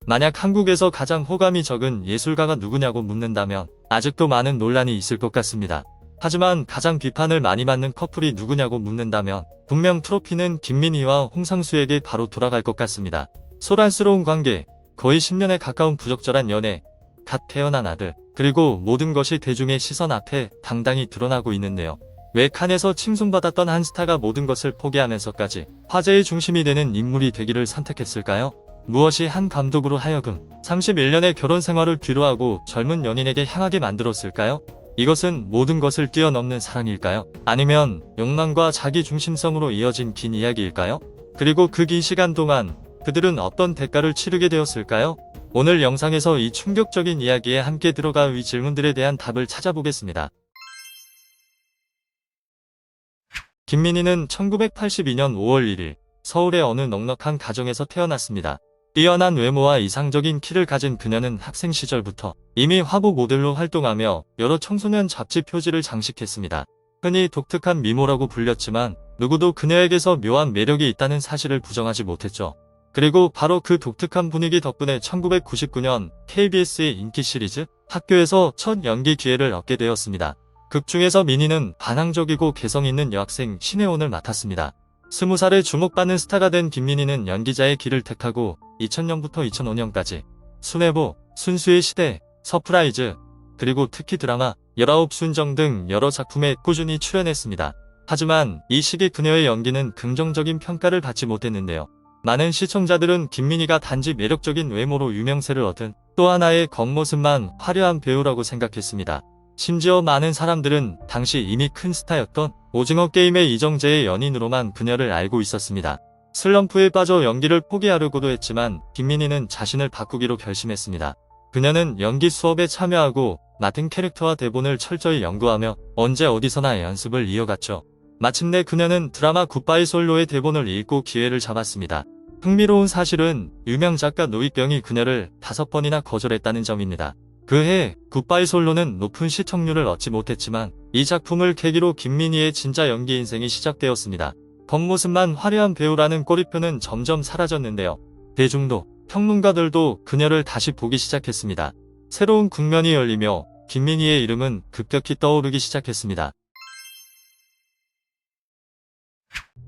만약 한국에서 가장 호감이 적은 예술가가 누구냐고 묻는다면 아직도 많은 논란이 있을 것 같습니다. 하지만 가장 비판을 많이 받는 커플이 누구냐고 묻는다면 분명 트로피는 김민희와 홍상수에게 바로 돌아갈 것 같습니다. 소란스러운 관계, 거의 10년에 가까운 부적절한 연애, 갓 태어난 아들, 그리고 모든 것이 대중의 시선 앞에 당당히 드러나고 있는데요. 왜 칸에서 칭송받았던 한 스타가 모든 것을 포기하면서까지 화제의 중심이 되는 인물이 되기를 선택했을까요? 무엇이 한 감독으로 하여금 31년의 결혼 생활을 뒤로하고 젊은 연인에게 향하게 만들었을까요? 이것은 모든 것을 뛰어넘는 사랑일까요? 아니면 욕망과 자기 중심성으로 이어진 긴 이야기일까요? 그리고 그 긴 시간 동안 그들은 어떤 대가를 치르게 되었을까요? 오늘 영상에서 이 충격적인 이야기에 함께 들어가 이 질문들에 대한 답을 찾아보겠습니다. 김민희는 1982년 5월 1일 서울의 어느 넉넉한 가정에서 태어났습니다. 뛰어난 외모와 이상적인 키를 가진 그녀는 학생 시절부터 이미 화보 모델로 활동하며 여러 청소년 잡지 표지를 장식했습니다. 흔히 독특한 미모라고 불렸지만 누구도 그녀에게서 묘한 매력이 있다는 사실을 부정하지 못했죠. 그리고 바로 그 독특한 분위기 덕분에 1999년 KBS의 인기 시리즈 학교에서 첫 연기 기회를 얻게 되었습니다. 극 중에서 민희는 반항적이고 개성 있는 여학생 신혜원을 맡았습니다. 20살에 주목받는 스타가 된 김민희는 연기자의 길을 택하고 2000년부터 2005년까지 순애보, 순수의 시대, 서프라이즈, 그리고 특히 드라마 19순정 등 여러 작품에 꾸준히 출연했습니다. 하지만 이 시기 그녀의 연기는 긍정적인 평가를 받지 못했는데요. 많은 시청자들은 김민희가 단지 매력적인 외모로 유명세를 얻은 또 하나의 겉모습만 화려한 배우라고 생각했습니다. 심지어 많은 사람들은 당시 이미 큰 스타였던 오징어 게임의 이정재의 연인으로만 그녀를 알고 있었습니다. 슬럼프에 빠져 연기를 포기하려고도 했지만 김민희는 자신을 바꾸기로 결심했습니다. 그녀는 연기 수업에 참여하고 맡은 캐릭터와 대본을 철저히 연구하며 언제 어디서나 연습을 이어갔죠. 마침내 그녀는 드라마 굿바이 솔로의 대본을 읽고 기회를 잡았습니다. 흥미로운 사실은 유명 작가 노익병이 그녀를 5번이나 거절했다는 점입니다. 그해 굿바이 솔로는 높은 시청률을 얻지 못했지만 이 작품을 계기로 김민희의 진짜 연기 인생이 시작되었습니다. 겉모습만 화려한 배우라는 꼬리표는 점점 사라졌는데요. 대중도 평론가들도 그녀를 다시 보기 시작했습니다. 새로운 국면이 열리며 김민희의 이름은 급격히 떠오르기 시작했습니다.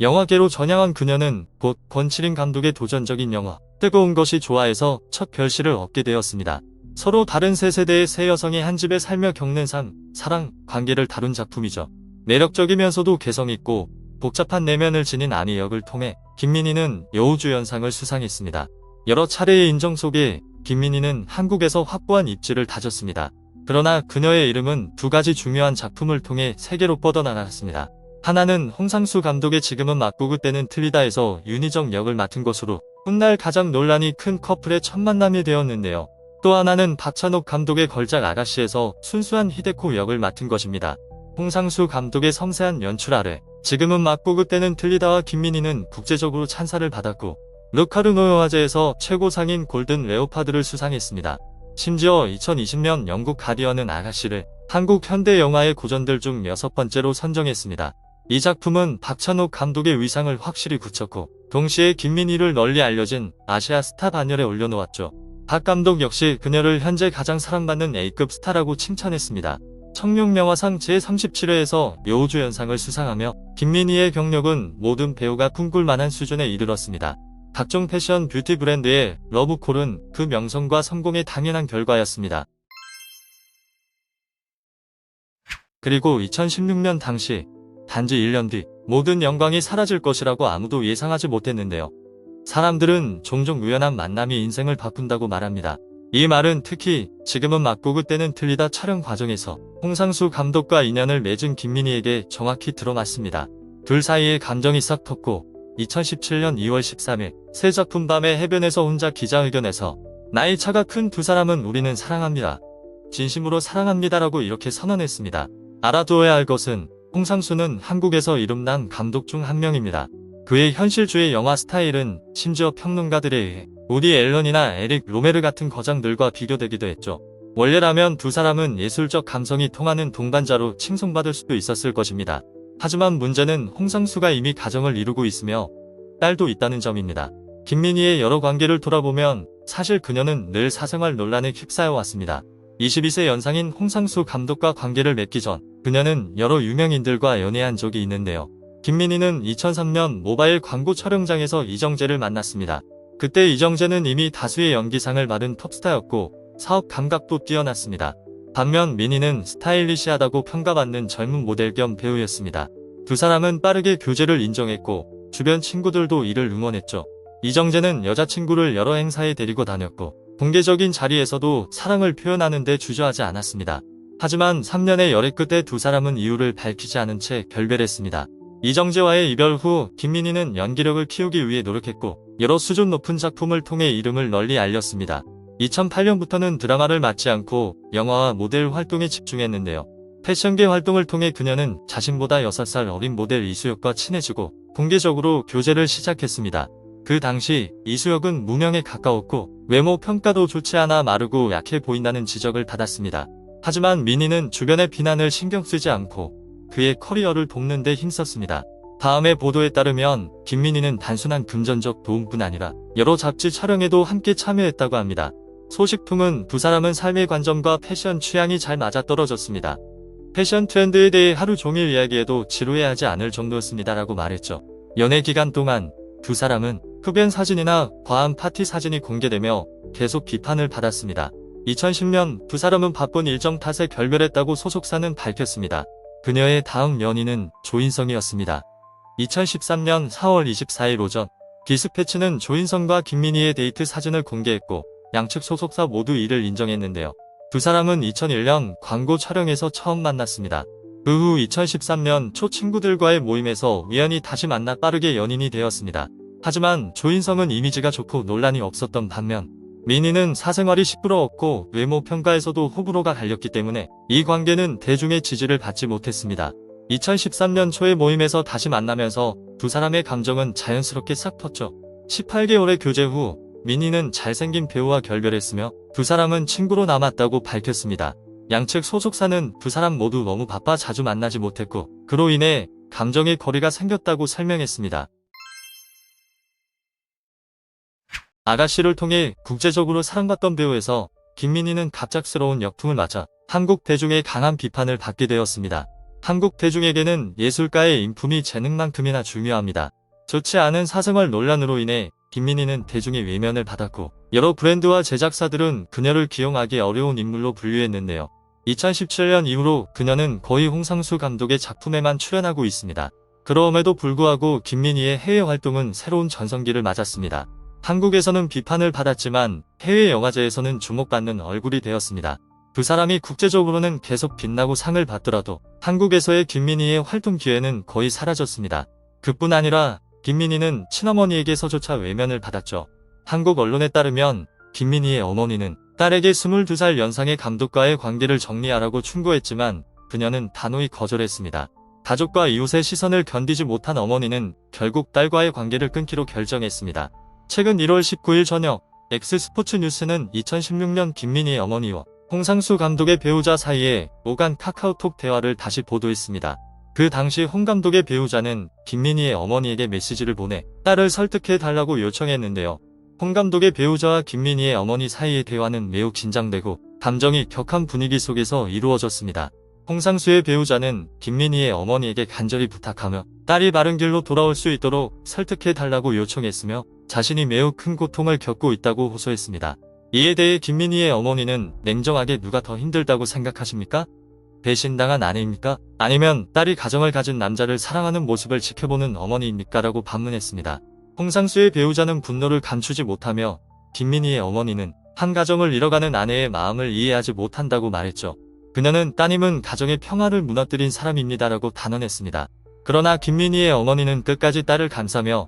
영화계로 전향한 그녀는 곧 권칠인 감독의 도전적인 영화 뜨거운 것이 좋아에서 첫 결실을 얻게 되었습니다. 서로 다른 세 세대의 세 여성이 한 집에 살며 겪는 삶, 사랑, 관계를 다룬 작품이죠. 매력적이면서도 개성있고 복잡한 내면을 지닌 아니 역을 통해 김민희는 여우주연상을 수상했습니다. 여러 차례의 인정 속에 김민희는 한국에서 확고한 입지를 다졌습니다. 그러나 그녀의 이름은 두 가지 중요한 작품을 통해 세계로 뻗어나갔습니다. 하나는 홍상수 감독의 지금은 맞고 그때는 틀리다에서 윤희정 역을 맡은 것으로 훗날 가장 논란이 큰 커플의 첫 만남이 되었는데요. 또 하나는 박찬욱 감독의 걸작 아가씨에서 순수한 히데코 역을 맡은 것입니다. 홍상수 감독의 섬세한 연출 아래 지금은 맞고 그때는 틀리다와 김민희는 국제적으로 찬사를 받았고 르카르노영화제에서 최고상인 골든 레오파드를 수상했습니다. 심지어 2020년 영국 가디언은 아가씨를 한국 현대 영화의 고전들 중 6번째로 선정했습니다. 이 작품은 박찬욱 감독의 위상을 확실히 굳혔고 동시에 김민희를 널리 알려진 아시아 스타 반열에 올려놓았죠. 박 감독 역시 그녀를 현재 가장 사랑받는 A급 스타라고 칭찬했습니다. 청룡영화상 제37회에서 여우주연상을 수상하며 김민희의 경력은 모든 배우가 꿈꿀 만한 수준에 이르렀습니다. 각종 패션 뷰티 브랜드의 러브콜은 그 명성과 성공의 당연한 결과였습니다. 그리고 2016년 당시 단지 1년 뒤 모든 영광이 사라질 것이라고 아무도 예상하지 못했는데요. 사람들은 종종 우연한 만남이 인생을 바꾼다고 말합니다. 이 말은 특히 지금은 맞고 그때는 틀리다 촬영 과정에서 홍상수 감독과 인연을 맺은 김민희에게 정확히 들어맞습니다. 둘 사이에 감정이 싹 텄고 2017년 2월 13일 새 작품 밤의 해변에서 혼자 기자회견에서 나이 차가 큰 두 사람은 우리는 사랑합니다. 진심으로 사랑합니다라고 이렇게 선언했습니다. 알아두어야 할 것은 홍상수는 한국에서 이름난 감독 중 한 명입니다. 그의 현실주의 영화 스타일은 심지어 평론가들에 의해 우디 앨런이나 에릭 로메르 같은 거장들과 비교되기도 했죠. 원래라면 두 사람은 예술적 감성이 통하는 동반자로 칭송받을 수도 있었을 것입니다. 하지만 문제는 홍상수가 이미 가정을 이루고 있으며 딸도 있다는 점입니다. 김민희의 여러 관계를 돌아보면 사실 그녀는 늘 사생활 논란에 휩싸여 왔습니다. 22세 연상인 홍상수 감독과 관계를 맺기 전 그녀는 여러 유명인들과 연애한 적이 있는데요. 김민희는 2003년 모바일 광고 촬영장에서 이정재를 만났습니다. 그때 이정재는 이미 다수의 연기상을 받은 톱스타였고 사업 감각도 뛰어났습니다. 반면 민희는 스타일리시하다고 평가받는 젊은 모델 겸 배우였습니다. 두 사람은 빠르게 교제를 인정했고 주변 친구들도 이를 응원했죠. 이정재는 여자친구를 여러 행사에 데리고 다녔고 공개적인 자리에서도 사랑을 표현하는 데 주저하지 않았습니다. 하지만 3년의 열애 끝에 두 사람은 이유를 밝히지 않은 채 결별했습니다. 이정재와의 이별 후 김민희는 연기력을 키우기 위해 노력했고 여러 수준 높은 작품을 통해 이름을 널리 알렸습니다. 2008년부터는 드라마를 맡지 않고 영화와 모델 활동에 집중했는데요. 패션계 활동을 통해 그녀는 자신보다 6살 어린 모델 이수혁과 친해지고 공개적으로 교제를 시작했습니다. 그 당시 이수혁은 무명에 가까웠고 외모 평가도 좋지 않아 마르고 약해 보인다는 지적을 받았습니다. 하지만 민희는 주변의 비난을 신경 쓰지 않고 그의 커리어를 돕는 데 힘썼습니다. 다음의 보도에 따르면 김민희는 단순한 금전적 도움뿐 아니라 여러 잡지 촬영에도 함께 참여했다고 합니다. 소식통은 두 사람은 삶의 관점과 패션 취향이 잘 맞아떨어졌습니다. 패션 트렌드에 대해 하루 종일 이야기해도 지루해하지 않을 정도였습니다라고 말했죠. 연애 기간 동안 두 사람은 흡연 사진이나 과한 파티 사진이 공개되며 계속 비판을 받았습니다. 2010년 두 사람은 바쁜 일정 탓에 결별했다고 소속사는 밝혔습니다. 그녀의 다음 연인은 조인성이었습니다. 2013년 4월 24일 오전 디스패치는 조인성과 김민희의 데이트 사진을 공개했고 양측 소속사 모두 이를 인정했는데요. 두 사람은 2001년 광고 촬영에서 처음 만났습니다. 그 후 2013년 초 친구들과의 모임에서 우연히 다시 만나 빠르게 연인이 되었습니다. 하지만 조인성은 이미지가 좋고 논란이 없었던 반면 민희는 사생활이 시끄러웠고 외모 평가에서도 호불호가 갈렸기 때문에 이 관계는 대중의 지지를 받지 못했습니다. 2013년 초의 모임에서 다시 만나면서 두 사람의 감정은 자연스럽게 싹 텄죠. 18개월의 교제 후 민희는 잘생긴 배우와 결별했으며 두 사람은 친구로 남았다고 밝혔습니다. 양측 소속사는 두 사람 모두 너무 바빠 자주 만나지 못했고 그로 인해 감정의 거리가 생겼다고 설명했습니다. 아가씨를 통해 국제적으로 사랑받던 배우에서 김민희는 갑작스러운 역풍을 맞아 한국 대중의 강한 비판을 받게 되었습니다. 한국 대중에게는 예술가의 인품이 재능만큼이나 중요합니다. 좋지 않은 사생활 논란으로 인해 김민희는 대중의 외면을 받았고 여러 브랜드와 제작사들은 그녀를 기용하기 어려운 인물로 분류했는데요. 2017년 이후로 그녀는 거의 홍상수 감독의 작품에만 출연하고 있습니다. 그럼에도 불구하고 김민희의 해외 활동은 새로운 전성기를 맞았습니다. 한국에서는 비판을 받았지만 해외 영화제에서는 주목받는 얼굴이 되었습니다. 두 사람이 국제적으로는 계속 빛나고 상을 받더라도 한국에서의 김민희의 활동 기회는 거의 사라졌습니다. 그뿐 아니라 김민희는 친어머니에게서조차 외면을 받았죠. 한국 언론에 따르면 김민희의 어머니는 딸에게 22살 연상의 감독과의 관계를 정리하라고 충고했지만 그녀는 단호히 거절했습니다. 가족과 이웃의 시선을 견디지 못한 어머니는 결국 딸과의 관계를 끊기로 결정했습니다. 최근 1월 19일 저녁 X스포츠 뉴스는 2016년 김민희의 어머니와 홍상수 감독의 배우자 사이에 오간 카카오톡 대화를 다시 보도했습니다. 그 당시 홍 감독의 배우자는 김민희의 어머니에게 메시지를 보내 딸을 설득해달라고 요청했는데요. 홍 감독의 배우자와 김민희의 어머니 사이의 대화는 매우 긴장되고 감정이 격한 분위기 속에서 이루어졌습니다. 홍상수의 배우자는 김민희의 어머니에게 간절히 부탁하며 딸이 바른 길로 돌아올 수 있도록 설득해달라고 요청했으며 자신이 매우 큰 고통을 겪고 있다고 호소했습니다. 이에 대해 김민희의 어머니는 냉정하게 누가 더 힘들다고 생각하십니까? 배신당한 아내입니까? 아니면 딸이 가정을 가진 남자를 사랑하는 모습을 지켜보는 어머니입니까? 라고 반문했습니다. 홍상수의 배우자는 분노를 감추지 못하며 김민희의 어머니는 한 가정을 잃어가는 아내의 마음을 이해하지 못한다고 말했죠. 그녀는 따님은 가정의 평화를 무너뜨린 사람입니다라고 단언했습니다. 그러나 김민희의 어머니는 끝까지 딸을 감싸며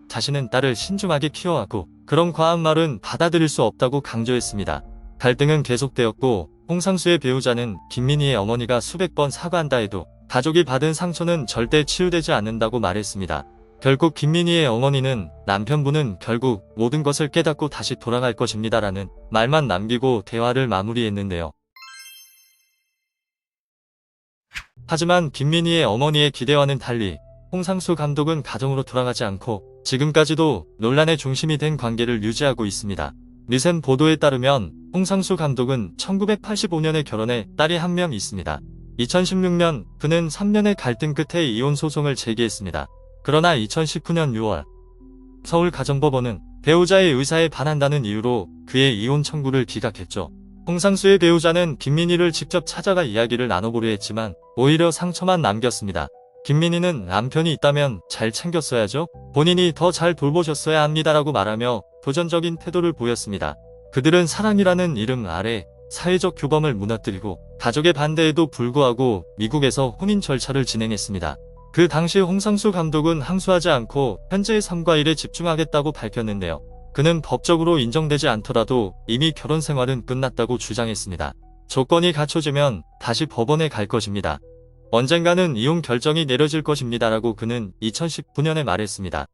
자신은 딸을 신중하게 키워왔고 그런 과한 말은 받아들일 수 없다고 강조했습니다. 갈등은 계속되었고 홍상수의 배우자는 김민희의 어머니가 수백 번 사과한다 해도 가족이 받은 상처는 절대 치유되지 않는다고 말했습니다. 결국 김민희의 어머니는 남편분은 결국 모든 것을 깨닫고 다시 돌아갈 것입니다라는 말만 남기고 대화를 마무리했는데요. 하지만 김민희의 어머니의 기대와는 달리 홍상수 감독은 가정으로 돌아가지 않고 지금까지도 논란의 중심이 된 관계를 유지하고 있습니다. 리센 보도에 따르면 홍상수 감독은 1985년에 결혼해 딸이 한 명 있습니다. 2016년 그는 3년의 갈등 끝에 이혼 소송을 제기했습니다. 그러나 2019년 6월 서울가정법원은 배우자의 의사에 반한다는 이유로 그의 이혼 청구를 기각했죠. 홍상수의 배우자는 김민희를 직접 찾아가 이야기를 나눠보려 했지만 오히려 상처만 남겼습니다. 김민희는 남편이 있다면 잘 챙겼어야죠. 본인이 더 잘 돌보셨어야 합니다라고 말하며 도전적인 태도를 보였습니다. 그들은 사랑이라는 이름 아래 사회적 규범을 무너뜨리고 가족의 반대에도 불구하고 미국에서 혼인 절차를 진행했습니다. 그 당시 홍상수 감독은 항소하지 않고 현재의 삶과 일에 집중하겠다고 밝혔는데요. 그는 법적으로 인정되지 않더라도 이미 결혼 생활은 끝났다고 주장했습니다. 조건이 갖춰지면 다시 법원에 갈 것입니다. 언젠가는 이혼 결정이 내려질 것입니다라고 그는 2019년에 말했습니다.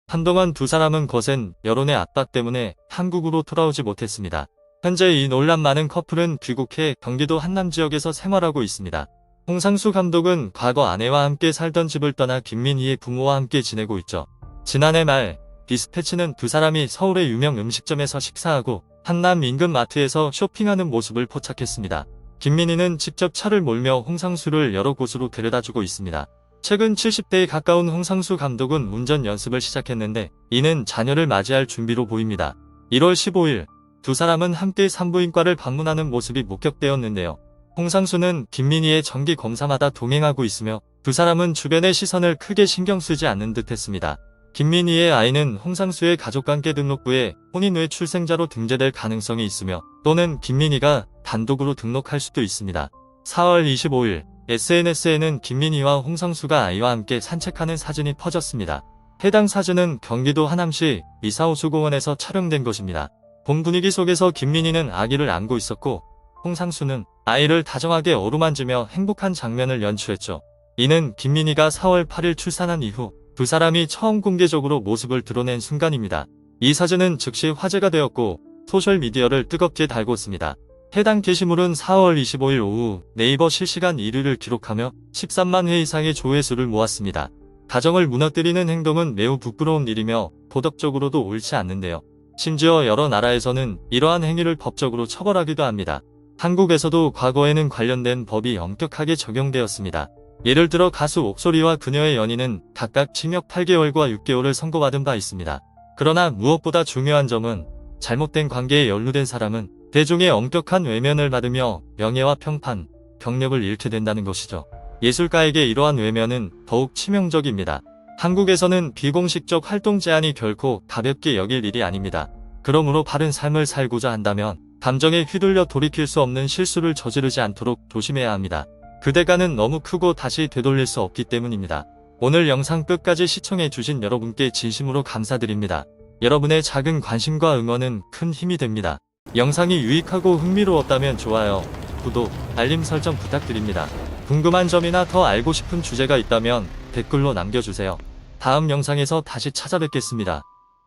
한동안 두 사람은 거센 여론의 압박 때문에 한국으로 돌아오지 못했습니다. 현재 이 논란 많은 커플은 귀국해 경기도 한남 지역에서 생활하고 있습니다. 홍상수 감독은 과거 아내와 함께 살던 집을 떠나 김민희의 부모와 함께 지내고 있죠. 지난해 말 디스패치는 두 사람이 서울의 유명 음식점에서 식사하고 한남 인근 마트에서 쇼핑하는 모습을 포착했습니다. 김민희는 직접 차를 몰며 홍상수를 여러 곳으로 데려다주고 있습니다. 최근 70대에 가까운 홍상수 감독은 운전 연습을 시작했는데 이는 자녀를 맞이할 준비로 보입니다. 1월 15일 두 사람은 함께 산부인과를 방문하는 모습이 목격되었는데요. 홍상수는 김민희의 정기 검사마다 동행하고 있으며 두 사람은 주변의 시선을 크게 신경 쓰지 않는 듯 했습니다. 김민희의 아이는 홍상수의 가족관계 등록부에 혼인 외 출생자로 등재될 가능성이 있으며 또는 김민희가 단독으로 등록할 수도 있습니다. 4월 25일 SNS에는 김민희와 홍상수가 아이와 함께 산책하는 사진이 퍼졌습니다. 해당 사진은 경기도 하남시 미사호수공원에서 촬영된 것입니다. 봄 분위기 속에서 김민희는 아기를 안고 있었고 홍상수는 아이를 다정하게 어루만지며 행복한 장면을 연출했죠. 이는 김민희가 4월 8일 출산한 이후 두 사람이 처음 공개적으로 모습을 드러낸 순간입니다. 이 사진은 즉시 화제가 되었고 소셜미디어를 뜨겁게 달궜습니다. 해당 게시물은 4월 25일 오후 네이버 실시간 1위를 기록하며 13만 회 이상의 조회수를 모았습니다. 가정을 무너뜨리는 행동은 매우 부끄러운 일이며 도덕적으로도 옳지 않는데요. 심지어 여러 나라에서는 이러한 행위를 법적으로 처벌하기도 합니다. 한국에서도 과거에는 관련된 법이 엄격하게 적용되었습니다. 예를 들어 가수 옥소리와 그녀의 연인은 각각 징역 8개월과 6개월을 선고받은 바 있습니다. 그러나 무엇보다 중요한 점은 잘못된 관계에 연루된 사람은 대중의 엄격한 외면을 받으며 명예와 평판, 경력을 잃게 된다는 것이죠. 예술가에게 이러한 외면은 더욱 치명적입니다. 한국에서는 비공식적 활동 제한이 결코 가볍게 여길 일이 아닙니다. 그러므로 바른 삶을 살고자 한다면 감정에 휘둘려 돌이킬 수 없는 실수를 저지르지 않도록 조심해야 합니다. 그 대가는 너무 크고 다시 되돌릴 수 없기 때문입니다. 오늘 영상 끝까지 시청해주신 여러분께 진심으로 감사드립니다. 여러분의 작은 관심과 응원은 큰 힘이 됩니다. 영상이 유익하고 흥미로웠다면 좋아요, 구독, 알림 설정 부탁드립니다. 궁금한 점이나 더 알고 싶은 주제가 있다면 댓글로 남겨주세요. 다음 영상에서 다시 찾아뵙겠습니다.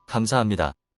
감사합니다.